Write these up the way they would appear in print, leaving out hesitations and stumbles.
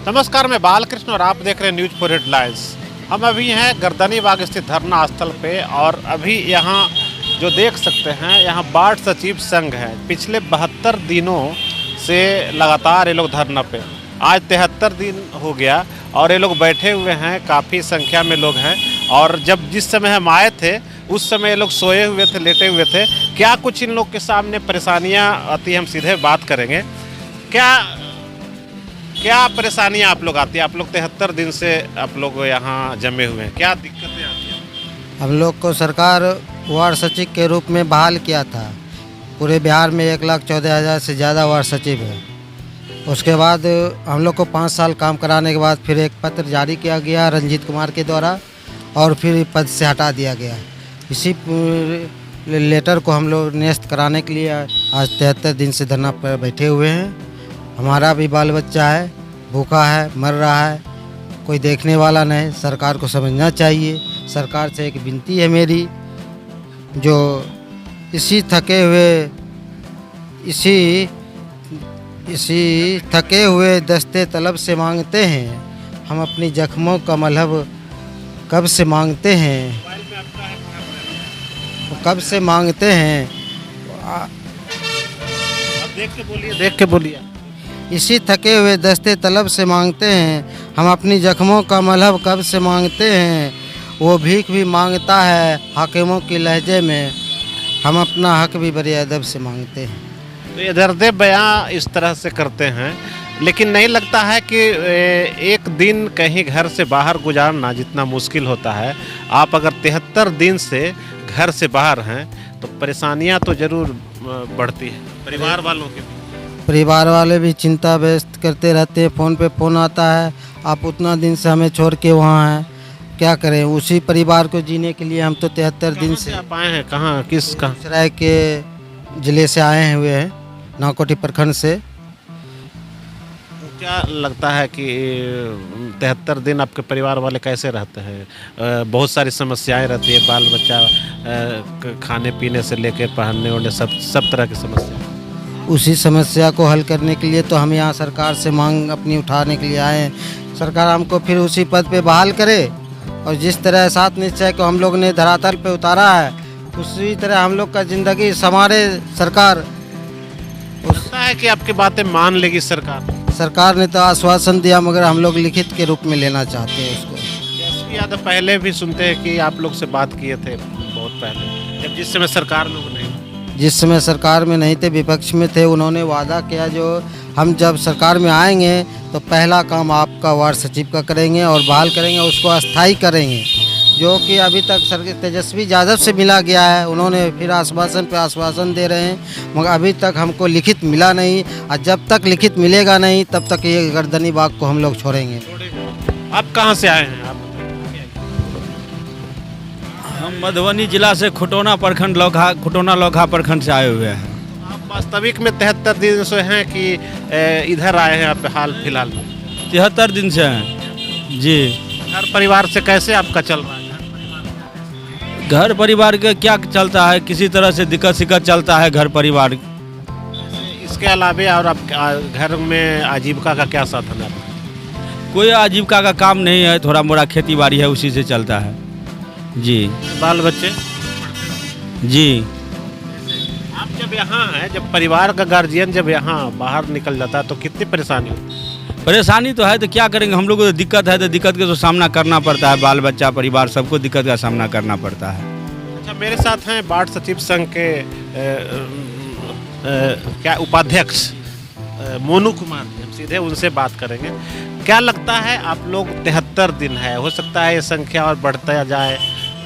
नमस्कार, मैं बालकृष्ण और आप देख रहे हैं न्यूज फॉर हेडलाइंस। हम अभी हैं गर्दनी बाग स्थित धरना स्थल पे और अभी यहाँ जो देख सकते हैं यहाँ वार्ड सचिव संघ है। पिछले 72 दिनों से लगातार ये लोग धरना पे, आज 73 दिन हो गया और ये लोग बैठे हुए हैं। काफ़ी संख्या में लोग हैं और जिस समय हम आए थे उस समय ये लोग सोए हुए थे, लेटे हुए थे। क्या कुछ इन लोग के सामने परेशानियाँ आती हैं, हम सीधे बात करेंगे। क्या परेशानियाँ आप लोग आती है? आप लोग 73 दिन से आप लोग यहाँ जमे हुए हैं, क्या दिक्कतें आती हैं? हम लोग को सरकार वार्ड सचिव के रूप में बहाल किया था। पूरे बिहार में 1,14,000 से ज़्यादा वार्ड सचिव है। उसके बाद हम लोग को 5 साल काम कराने के बाद फिर एक पत्र जारी किया गया रंजीत कुमार के द्वारा और फिर पद से हटा दिया गया। इसी लेटर को हम लोग निरस्त कराने के लिए आज 73 दिन से धरना पर बैठे हुए हैं। हमारा भी बाल बच्चा है, भूखा है, मर रहा है, कोई देखने वाला नहीं। सरकार को समझना चाहिए। सरकार से एक विनती है मेरी, जो इसी थके हुए दस्ते तलब से मांगते हैं, हम अपनी जख्मों का मलहम कब से मांगते हैं, कब से मांगते हैं। देख के बोलिए। इसी थके हुए दस्ते तलब से मांगते हैं, हम अपनी जख्मों का मलहम कब से मांगते हैं। वो भीख भी मांगता है हाकिमों की लहजे में, हम अपना हक भी बड़े अदब से मांगते हैं। तो ये दर्द बयां इस तरह से करते हैं, लेकिन नहीं लगता है कि एक दिन कहीं घर से बाहर गुजारना जितना मुश्किल होता है, आप अगर 73 दिन से घर से बाहर हैं तो परेशानियां तो ज़रूर बढ़ती है परिवार वालों के। परिवार वाले भी चिंता व्यस्त करते रहते हैं, फ़ोन पे फ़ोन आता है, आप उतना दिन से हमें छोड़ के वहाँ हैं, क्या करें। उसी परिवार को जीने के लिए हम तो 73 दिन से आप आए हैं। कहाँ बेगूसराय के ज़िले से आए हुए हैं, नाकोटी प्रखंड से। क्या लगता है कि 73 दिन आपके परिवार वाले कैसे रहते हैं? बहुत सारी समस्याएं रहती है, बाल बच्चा खाने पीने से लेके पहनने ओढ़ने सब तरह की समस्या। उसी समस्या को हल करने के लिए तो हम यहाँ सरकार से मांग अपनी उठाने के लिए आए हैं। सरकार हमको फिर उसी पद पे बहाल करे और जिस तरह 7 निश्चय को हम लोग ने धरातल पे उतारा है उसी तरह हम लोग का ज़िंदगी संवारे सरकार। लगता है कि आपकी बातें मान लेगी सरकार? सरकार ने तो आश्वासन दिया, मगर हम लोग लिखित के रूप में लेना चाहते हैं उसको। एसपी यादव पहले भी सुनते हैं कि आप लोग से बात किए थे बहुत पहले, जब जिस समय सरकार में जिस समय सरकार में नहीं थे, विपक्ष में थे, उन्होंने वादा किया जो हम जब सरकार में आएंगे तो पहला काम आपका वार्ड सचिव का करेंगे और बहाल करेंगे, उसको अस्थाई करेंगे, जो कि अभी तक तेजस्वी यादव से मिला गया है। उन्होंने फिर आश्वासन पे आश्वासन दे रहे हैं, मगर अभी तक हमको लिखित मिला नहीं और जब तक लिखित मिलेगा नहीं तब तक ये गर्दनी बाग को हम लोग छोड़ेंगे। आप कहाँ से आए हैं? आप हम मधुबनी जिला से खुटौना लौखा प्रखंड से आए हुए हैं। आप वास्तविक में 73 दिन से हैं कि इधर आए हैं आप हाल फिलहाल में? 73 दिन से हैं जी। घर परिवार से कैसे आपका चल रहा है? घर परिवार का क्या चलता है, किसी तरह से दिक्कत शिक्कत चलता है घर परिवार। इसके अलावे और आप घर में आजीविका का क्या साधन है? कोई आजीविका का काम नहीं है, थोड़ा मोड़ा खेती बाड़ी है, उसी से चलता है जी। बाल बच्चे जी। आप जब यहाँ हैं, जब परिवार का गार्जियन जब यहाँ बाहर निकल जाता है तो कितनी परेशानी होती है? परेशानी तो है, तो क्या करेंगे हम लोग को। तो दिक्कत है तो दिक्कत का तो सामना करना पड़ता है, बाल बच्चा परिवार सबको दिक्कत का सामना करना पड़ता है। अच्छा, मेरे साथ हैं वार्ड सचिव संघ के क्या उपाध्यक्ष मोनू कुमार जी, हम सीधे उनसे बात करेंगे। क्या लगता है आप लोग 73 दिन है, हो सकता है ये संख्या और बढ़ता जाए,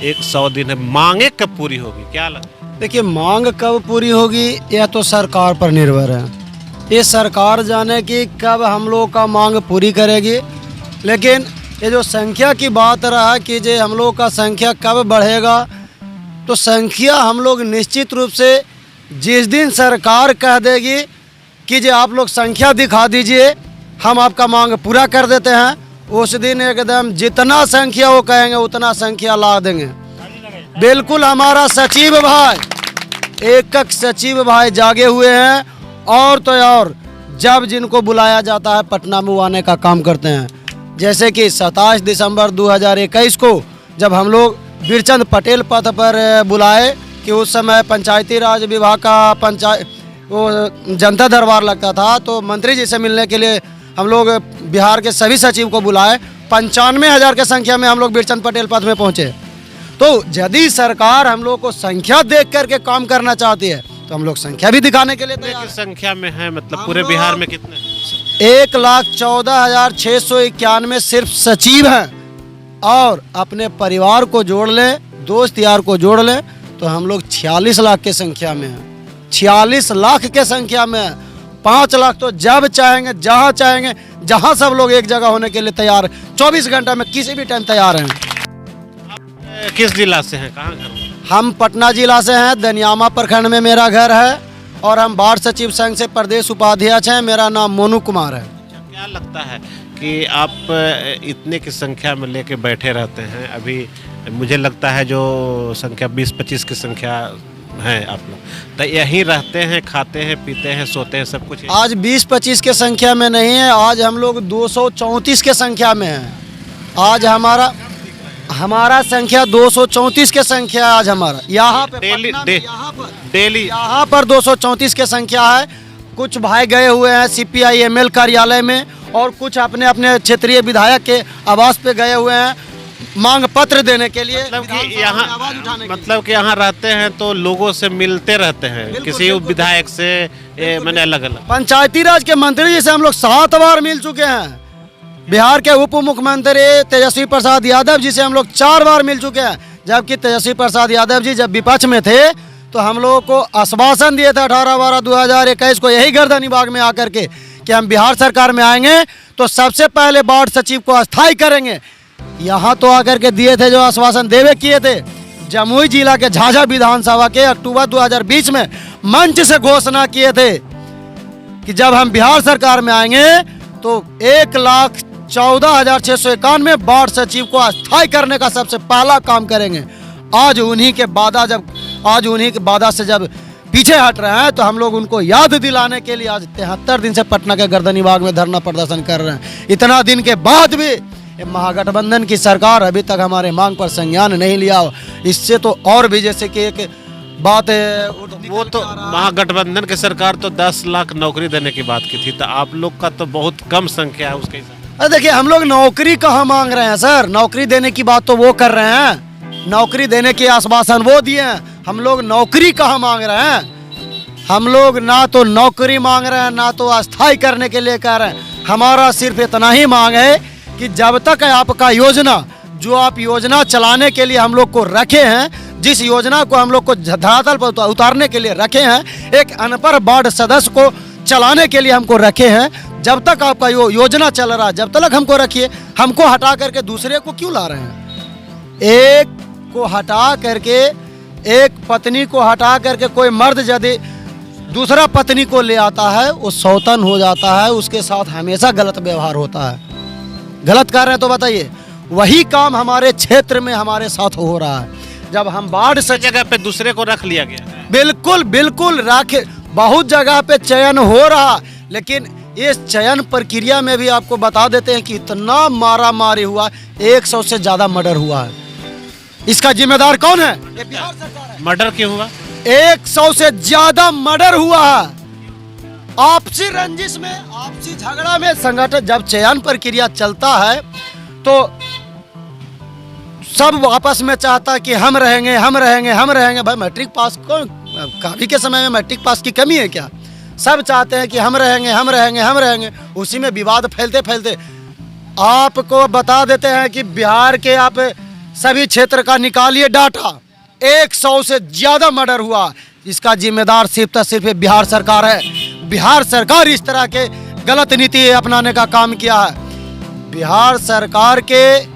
100 दिन है, मांगे कब पूरी होगी? क्या लगता है? देखिए, मांग कब पूरी होगी यह तो सरकार पर निर्भर है। ये सरकार जाने कि कब हम लोग का मांग पूरी करेगी। लेकिन ये जो संख्या की बात रहा कि जे हम लोग का संख्या कब बढ़ेगा, तो संख्या हम लोग निश्चित रूप से जिस दिन सरकार कह देगी कि जे आप लोग संख्या दिखा दीजिए, हम आपका मांग पूरा कर देते हैं, उस दिन एकदम जितना संख्या वो कहेंगे उतना संख्या ला देंगे। बिल्कुल हमारा सचिव भाई, एक सचिव भाई जागे हुए हैं और तो और जब जिनको बुलाया जाता है पटना में वो आने का काम करते हैं। जैसे कि 27 दिसंबर 2021 को जब हम लोग बीरचंद पटेल पथ पर बुलाए कि उस समय पंचायती राज विभाग का वो जनता दरबार लगता था, तो मंत्री जी से मिलने के लिए हम लोग बिहार के सभी सचिव को बुलाए। 95,000 की संख्या में हम लोग बीरचंद पटेल पथ में पहुंचे। तो यदि सरकार हम लोग को संख्या देख करके काम करना चाहती है तो हम लोग संख्या भी दिखाने के लिए तैयार हैं। किस संख्या में है, मतलब पूरे बिहार में कितने? 1,14,691 सिर्फ सचिव हैं, और अपने परिवार को जोड़ लें, दोस्त यार को जोड़ लें, तो हम लोग 46 लाख की संख्या में हैं। 46 लाख के संख्या में है। 5 लाख तो जब चाहेंगे, जहां सब लोग एक जगह होने के लिए तैयार, 24 घंटा में किसी भी टाइम तैयार हैं। किस जिला से हैं, कहाँ घर? हम पटना जिला से हैं, दनियामा प्रखंड में मेरा घर है, और हम वार्ड सचिव संघ से प्रदेश उपाध्यक्ष हैं। मेरा नाम मोनू कुमार है। क्या लगता है कि आप इतने की संख्या में लेके बैठे रहते हैं? अभी मुझे लगता है जो संख्या 20-25 की संख्या है आप लोग, तो यहीं रहते हैं, खाते हैं, पीते हैं, सोते हैं, सब कुछ? आज 20-25 के संख्या में नहीं है, आज हम लोग 234 के संख्या में हैं। आज हमारा संख्या 234 के संख्या है। आज हमारा यहाँ पे यहाँ पर 234 के संख्या है। कुछ भाई गए हुए हैं CPI-ML कार्यालय में, और कुछ अपने अपने क्षेत्रीय विधायक के आवास पे गए हुए हैं मांग पत्र देने के लिए। मतलब कि यहाँ रहते हैं तो लोगों से मिलते रहते हैं, किसी विधायक से, मैंने अलग अलग पंचायती राज के मंत्री जी से हम लोग 7 बार मिल चुके हैं। बिहार के उप मुख्यमंत्री तेजस्वी प्रसाद यादव जी से हम लोग 4 बार मिल चुके हैं। जबकि तेजस्वी प्रसाद यादव जी जब विपक्ष में थे तो हम लोगों को आश्वासन दिए थे 18/12/2021 को यही गर्दनी बाग में आकर के कि हम बिहार सरकार में आएंगे तो सबसे पहले वार्ड सचिव को अस्थायी करेंगे। यहाँ तो आकर के दिए थे जो आश्वासन देवे किए थे। जमुई जिला के झाझा विधानसभा के अक्टूबर 2020 में मंच से घोषणा किए थे कि जब हम बिहार सरकार में आएंगे तो 1,14,691 वार्ड सचिव को अस्थायी करने का सबसे पहला काम करेंगे। आज उन्हीं के वादा से जब पीछे हट रहे हैं तो हम लोग उनको याद दिलाने के लिए आज 73 दिन से पटना के गर्दनी बाग में धरना प्रदर्शन कर रहे हैं। इतना दिन के बाद भी ये महागठबंधन की सरकार अभी तक हमारे मांग पर संज्ञान नहीं लिया। इससे तो और भी, जैसे कि एक बात है, वो तो महागठबंधन की सरकार तो 10 लाख नौकरी देने की बात की थी, तो आप लोग का तो बहुत कम संख्या है उसके हिसाब। देखिए, हम लोग नौकरी कहाँ मांग रहे हैं सर? नौकरी देने की बात तो वो कर रहे हैं, नौकरी देने के आश्वासन वो दिए हैं। हम लोग नौकरी कहाँ मांग रहे हैं? हम लोग ना तो नौकरी मांग रहे हैं, ना तो अस्थायी करने के लिए कह रहे हैं। हमारा सिर्फ इतना ही मांग है कि जब तक आपका योजना, जो आप योजना चलाने के लिए हम लोग को रखे हैं, जिस योजना को हम लोग को धरातल पर उतारने के लिए रखे हैं, एक अनपढ़ वार्ड सदस्य को चलाने के लिए हमको रखे हैं, जब तक आपका योजना चल रहा है जब तक हमको रखिए। हमको हटा करके दूसरे को क्यों ला रहे हैं? एक को हटा करके, एक पत्नी को हटा करके कोई मर्द यदि दूसरा पत्नी को ले आता है वो सौतन हो जाता है, उसके साथ हमेशा गलत व्यवहार होता है। गलत कर रहे हैं तो बताइए। वही काम हमारे क्षेत्र में हमारे साथ हो रहा है। जब हम वार्ड से जगह पे दूसरे को रख लिया गया। बिल्कुल रखे, बहुत जगह पे चयन हो रहा, लेकिन इस चयन प्रक्रिया में भी आपको बता देते हैं कि इतना मारा मारी हुआ, 100 से ज्यादा मर्डर हुआ है। इसका जिम्मेदार कौन है? ये बिहार सरकार है। मर्डर क्यों हुआ? 100 से ज्यादा मर्डर हुआ है। आपसी रंजिश में, आपसी झगड़ा में संगठन, जब चयन प्रक्रिया चलता है तो सब आपस में चाहता कि हम रहेंगे। भाई मैट्रिक पास कौन, काफी के समय में मैट्रिक पास की कमी है क्या? सब चाहते हैं कि हम रहेंगे। उसी में विवाद फैलते आपको बता देते हैं कि बिहार के आप सभी क्षेत्र का निकालिए डाटा, 100 से ज्यादा मर्डर हुआ। इसका जिम्मेदार सिर्फ बिहार सरकार है। बिहार सरकार इस तरह के गलत नीति अपनाने का काम किया है। बिहार सरकार के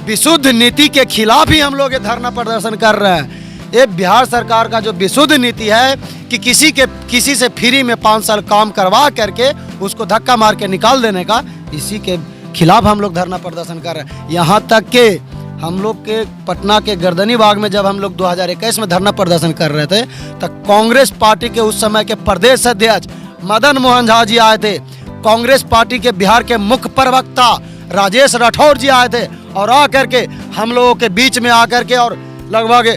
विशुद्ध नीति के खिलाफ ही हम लोग ये धरना प्रदर्शन कर रहे हैं। ये बिहार सरकार का जो विशुद्ध नीति है कि किसी से फ्री में 5 साल काम करवा करके उसको धक्का मार के निकाल देने का, इसी के खिलाफ हम लोग धरना प्रदर्शन कर रहे हैं। यहाँ तक कि हम लोग के पटना के गर्दनी बाग में जब हम लोग 2021 में धरना प्रदर्शन कर रहे थे तो कांग्रेस पार्टी के उस समय के प्रदेश अध्यक्ष मदन मोहन झा जी आए थे, कांग्रेस पार्टी के बिहार के मुख्य प्रवक्ता राजेश राठौर जी आए थे और आकर के हम लोगों के बीच में आकर के, और लगभग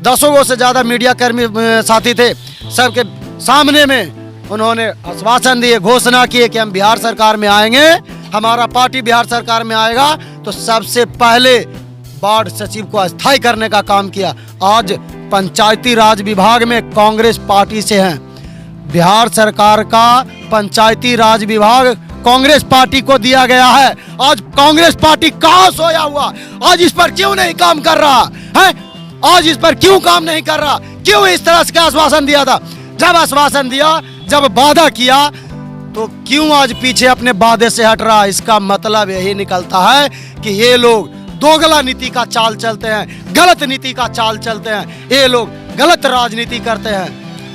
10 से ज़्यादा मीडिया कर्मी साथी थे, सबके सामने में उन्होंने आश्वासन दिए, घोषणा किए कि हम बिहार सरकार में आएंगे, हमारा पार्टी बिहार सरकार में आएगा तो सबसे पहले वार्ड सचिव को अस्थायी करने का काम किया। आज पंचायती राज विभाग में कांग्रेस पार्टी से हैं, बिहार सरकार का पंचायती राज विभाग कांग्रेस पार्टी को दिया गया है। आज कांग्रेस पार्टी कहाँ सोया हुआ, आज इस पर क्यों नहीं काम कर रहा है? आज इस पर क्यों काम नहीं कर रहा? क्यों इस तरह से आश्वासन दिया था? जब आश्वासन दिया, जब वादा किया, तो क्यों आज पीछे अपने वादे से हट रहा? इसका मतलब यही निकलता है कि ये लोग दोगला नीति का चाल चलते हैं, गलत नीति का चाल चलते हैं, ये लोग गलत राजनीति करते हैं,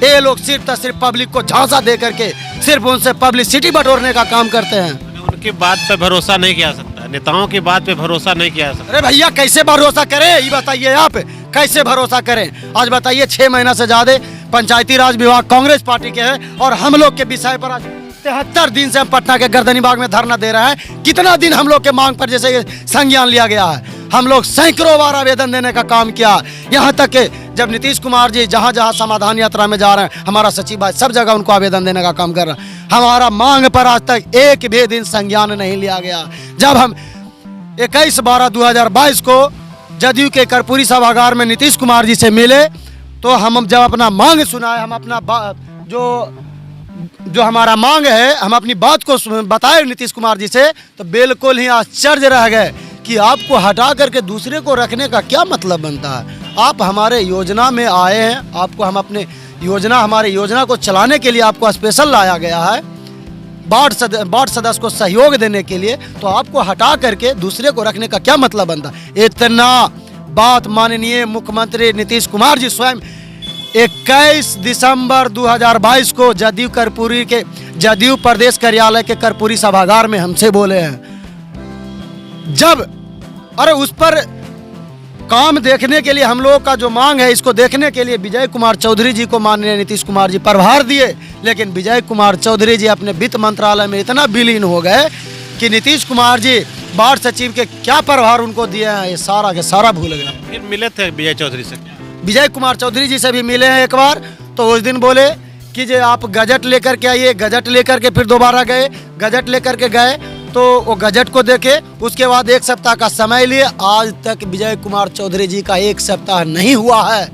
ये लोग सिर्फ पब्लिक को झांसा दे करके सिर्फ उनसे पब्लिसिटी बटोरने का काम करते हैं। उनकी बात पे भरोसा नहीं किया जा सकता, नेताओं की बात पे भरोसा नहीं किया जा सकता। अरे भैया कैसे भरोसा करें, ये बताइए आप, कैसे भरोसा करें? आज बताइए 6 महीना से ज्यादा पंचायती राज विभाग कांग्रेस पार्टी के हैं और हम लोग के विषय पर आज 73 दिन से हम पटना के गर्दनी बाग में धरना दे रहे हैं। कितना दिन हम लोग के मांग पर जैसे संज्ञान लिया गया है, हम लोग सैकड़ों बार आवेदन देने का काम किया। यहाँ तक कि जब नीतीश कुमार जी जहाँ जहाँ समाधान यात्रा में जा रहे हैं, हमारा सचिव भाई सब जगह उनको आवेदन देने का काम कर रहा है। हमारा मांग पर आज तक एक भी दिन संज्ञान नहीं लिया गया। जब हम 21/12/2022 को जदयू के कर्पूरी सभागार में नीतीश कुमार जी से मिले, तो हम जब अपना मांग सुनाए, हम अपना जो हमारा मांग है, हम अपनी बात को बताए नीतीश कुमार जी से, तो बिल्कुल ही आश्चर्य रह गए कि आपको हटा करके दूसरे को रखने का क्या मतलब बनता है? आप हमारे योजना में आए हैं, आपको हम अपने हमारे योजना को चलाने के लिए आपको स्पेशल लाया गया है, वार्ड सदस्य को सहयोग देने के लिए, तो आपको हटा करके दूसरे को रखने का क्या मतलब बनता है? इतना बात माननीय मुख्यमंत्री नीतीश कुमार जी स्वयं 21 दिसंबर 2022 को जदयू प्रदेश कार्यालय के कर्पूरी सभागार में हमसे बोले हैं। जब अरे उस पर काम देखने के लिए हम लोगों का जो मांग है, इसको देखने के लिए विजय कुमार चौधरी जी को माननीय नीतीश कुमार जी प्रभार दिए, लेकिन विजय कुमार चौधरी जी अपने वित्त मंत्रालय में इतना विलीन हो गए कि नीतीश कुमार जी वार्ड सचिव के क्या प्रभार उनको दिए हैं, ये सारा के सारा भूल गए। फिर मिले थे विजय चौधरी से? विजय कुमार चौधरी जी से भी मिले हैं एक बार, तो उस दिन बोले कि जो आप गजट लेकर के आइए, गजट लेकर के फिर दोबारा गए, गजट लेकर के गए तो वो गजट को देखे, उसके बाद 1 सप्ताह का समय लिए। आज तक विजय कुमार चौधरी जी का 1 सप्ताह नहीं हुआ है,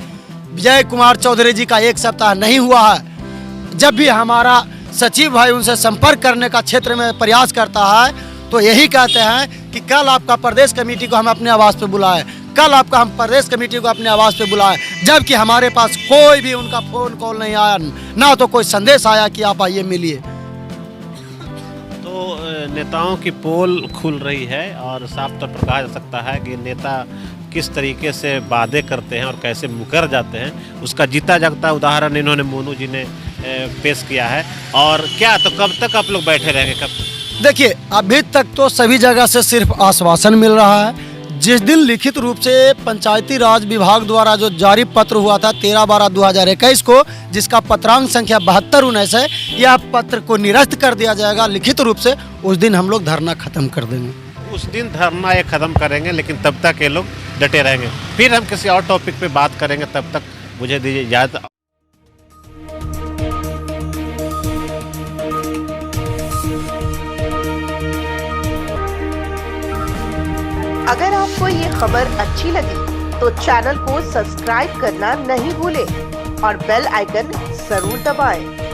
विजय कुमार चौधरी जी का 1 सप्ताह नहीं हुआ है। जब भी हमारा सचिव भाई उनसे संपर्क करने का क्षेत्र में प्रयास करता है, तो यही कहते हैं कि कल आपका प्रदेश कमेटी को हम अपने आवास पे बुलाएं, कल आपका हम प्रदेश कमेटी को अपने आवास पे बुलाएं, जबकि हमारे पास कोई भी उनका फोन कॉल नहीं आया, ना तो कोई संदेश आया कि आप आइए मिलिए। तो नेताओं की पोल खुल रही है और साफ तौर पर कहा जा सकता है कि नेता किस तरीके से वादे करते हैं और कैसे मुकर जाते हैं, उसका जीता जागता उदाहरण इन्होंने मोनू जी ने पेश किया है। और क्या, तो कब तक आप लोग बैठे रहेंगे? कब? देखिए, अभी तक तो सभी जगह से सिर्फ आश्वासन मिल रहा है। जिस दिन लिखित रूप से पंचायती राज विभाग द्वारा जो जारी पत्र हुआ था 13/12/2021 को, जिसका पत्रांक संख्या 7219 है, यह पत्र को निरस्त कर दिया जाएगा लिखित रूप से। उस दिन हम लोग धरना खत्म कर देंगे, उस दिन धरना ये खत्म करेंगे, लेकिन तब तक ये लोग डटे रहेंगे। फिर हम किसी और टॉपिक पे बात करेंगे, तब तक मुझे दीजिए इजाज़त। अगर आपको ये खबर अच्छी लगी तो चैनल को सब्सक्राइब करना नहीं भूलें और बेल आइकन जरूर दबाएं।